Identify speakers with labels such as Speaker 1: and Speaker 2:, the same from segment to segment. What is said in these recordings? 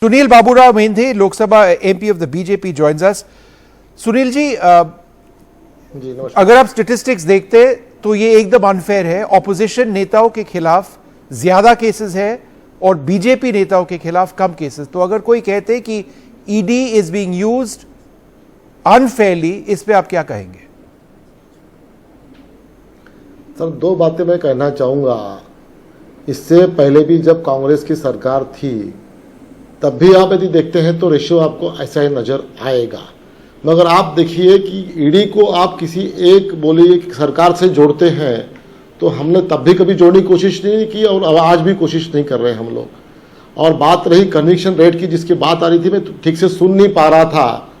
Speaker 1: Sunil Baburao Mendhe, Lok Sabha MP of the BJP joins us. Sunil ji, अगर आप statistics देखते तो ये एकदम अनफेयर है। ऑपोजिशन नेताओं के खिलाफ ज्यादा केसेस है और बीजेपी नेताओं के खिलाफ कम केसेस। तो अगर कोई कहते कि ED is being used unfairly, इस पे आप क्या कहेंगे?
Speaker 2: सर, दो बातें मैं कहना चाहूंगा। इससे पहले भी जब कांग्रेस की सरकार थी तब भी आप यदि देखते हैं तो रेशियो आपको ऐसा ही नजर आएगा। मगर आप देखिए कि ईडी को आप किसी एक बोलिए सरकार से जोड़ते हैं तो हमने तब भी कभी जोड़ने की कोशिश नहीं की और आज भी कोशिश नहीं कर रहे हम लोग। और बात रही कन्विक्शन रेट की, जिसकी बात आ रही थी, मैं ठीक से सुन नहीं पा रहा था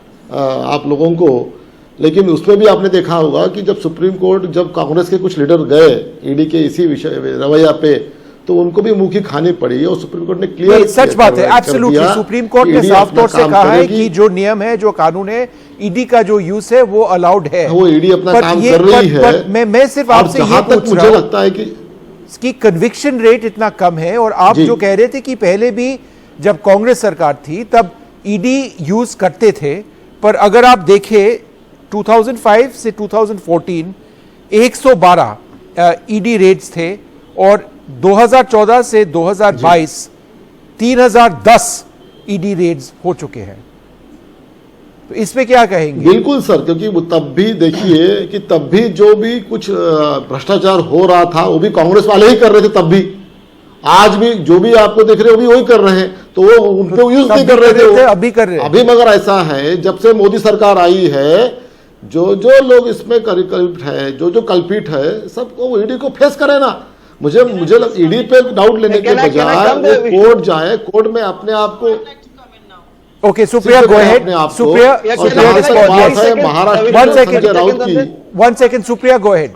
Speaker 2: आप लोगों को, लेकिन उसमें भी आपने देखा होगा कि जब सुप्रीम कोर्ट, जब कांग्रेस के कुछ लीडर गए ईडी के इसी विषय रवैया पे, तो उनको भी मुंह की खानी पड़ी और सुप्रीम कोर्ट ने क्लियर,
Speaker 1: सच बात है, एब्सोल्युटली सुप्रीम कोर्ट ने साफ तौर से कहा है कि जो नियम है, जो कानून है, ईडी का जो यूज है वो अलाउड है।
Speaker 2: वो ईडी अपना काम कर रही है।
Speaker 1: मैं सिर्फ आपसे ये पूछ रहा हूं,
Speaker 2: मुझे लगता है कि
Speaker 1: इसकी कन्विक्शन रेट इतना कम है। और आप जो कह रहे थे कि पहले भी जब कांग्रेस सरकार थी तब ईडी यूज करते थे, पर अगर आप देखें 2005 से 2014 112 ईडी रेड्स थे और 2014 से 2022 3010 ईडी रेड्स हो चुके हैं। तो इस पे क्या कहेंगे?
Speaker 2: बिल्कुल सर, क्योंकि वो तब भी देखिए कि तब भी जो भी कुछ भ्रष्टाचार हो रहा था वो भी कांग्रेस वाले ही कर रहे थे तब भी। आज भी जो भी आपको देख रहे हो वही कर रहे हैं, तो वो उनको यूज नहीं कर रहे थे, अभी कर रहे हैं। अभी मगर ऐसा है, जब से मोदी सरकार आई है, जो जो लोग इसमें कल्पित है, जो कल्पित है, सबको ईडी को फेस करे ना। मुझे ईडी पे डाउट लेने के बजाय कोर्ट जाए, कोर्ट में अपने आप को।
Speaker 1: Okay, Supriya, go ahead. Supriya,
Speaker 2: Maharashtra Sanjay Raut की
Speaker 1: 1 सेकंड, सुप्रिया, गो अहेड।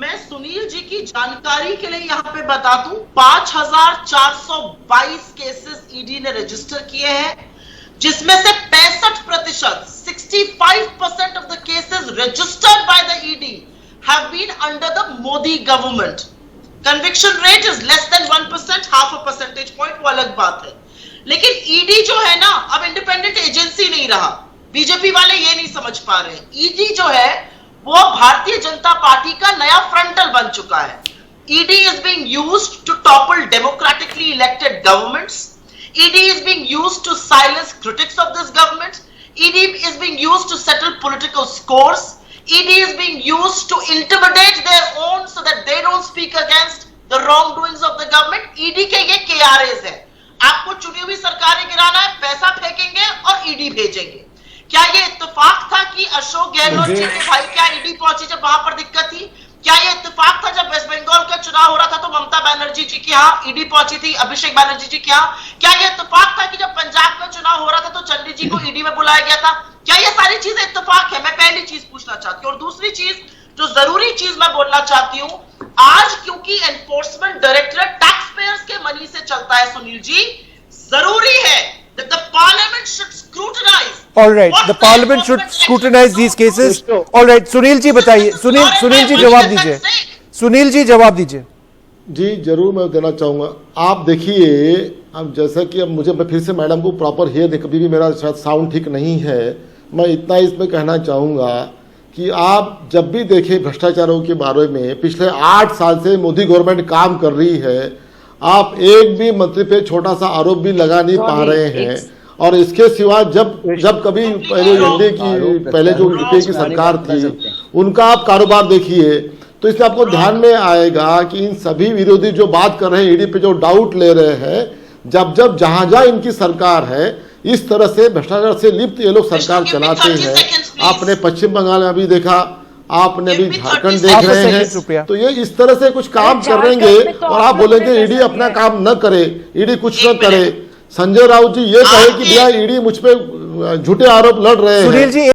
Speaker 3: मैं सुनील जी की जानकारी के लिए यहाँ पे बता दूं, 5422 केसेस ईडी ने रजिस्टर किए हैं, जिसमें से 65% 65% of the cases registered by the ED have been under the Modi government. Conviction rate is less than 1%, half a percentage point, वो अलग बात है। लेकिन ईडी जो है ना, अब इंडिपेंडेंट एजेंसी नहीं रहा। बीजेपी वाले ये नहीं समझ पा रहे। ईडी जो है वो भारतीय जनता पार्टी का नया फ्रंटल बन चुका है। ED is being used to topple democratically elected governments. ED is being used to silence critics of this government. ED is being used to settle political scores. ED is being used to intimidate their own so that they don't speak against the wrongdoings of the government. ED के ये KRAs है। आपको चुनी हुई सरकारें गिराना है, पैसा फेंकेंगे और ईडी भेजेंगे। क्या ये इत्तेफाक था कि अशोक गहलोत जी के भाई क्या ईडी पहुंची जब वहां पर दिक्कत थी? क्या ये इत्तेफाक था जब वेस्ट बंगाल का चुनाव हो रहा था तो ममता बनर्जी जी के यहाँ ईडी पहुंची थी, अभिषेक बनर्जी जी के यहाँ? क्या ये इत्तेफाक था कि जब पंजाब का चुनाव हो रहा था तो चंडी जी को ईडी में बुलाया गया था? क्या ये सारी चीजें इत्तेफाक है? मैं पहली चीज पूछना चाहती हूँ। और दूसरी चीज, जो जरूरी चीज मैं बोलना चाहती हूँ, आज क्योंकि एनफोर्समेंट डायरेक्टरेट टैक्स पेयर्स के मनी से चलता है सुनील जी, जरूरी है that the parliament should scrutinize.
Speaker 1: All right, the parliament should scrutinize these cases. All right, Sunil ji बताइए। सुनील जी जवाब दीजिए। सुनील जी जवाब दीजिए।
Speaker 2: जी जरूर, मैं देना चाहूंगा। आप देखिए, अब जैसा कि अब मैं फिर से मैडम को प्रॉपर हियर, कभी भी मेरा शायद साउंड ठीक नहीं है, मैं इतना इसमें कहना चाहूंगा कि आप जब भी देखें भ्रष्टाचारों के बारे में, पिछले 8 साल से मोदी गवर्नमेंट काम कर रही है, आप एक भी मंत्री पे छोटा सा आरोप भी लगा नहीं पा रहे हैं। और इसके सिवा जब कभी पहले जो यूपीए की सरकार थी, उनका आप कारोबार देखिए, तो इसमें आपको ध्यान में आएगा कि इन सभी विरोधी जो बात कर रहे हैं, ईडी पे जो डाउट ले रहे हैं, जब जहां इनकी सरकार है, इस तरह से भ्रष्टाचार से लिप्त ये लोग सरकार चलाते हैं। आपने पश्चिम बंगाल में अभी देखा, आपने भी झारखंड देख रहे हैं, तो ये इस तरह से कुछ काम करेंगे और आप बोलेंगे ईडी अपना काम न करे, ईडी कुछ न करे। संजय राउत जी ये कहे कि भैया ईडी मुझ पे झूठे आरोप लड़ रहे हैं।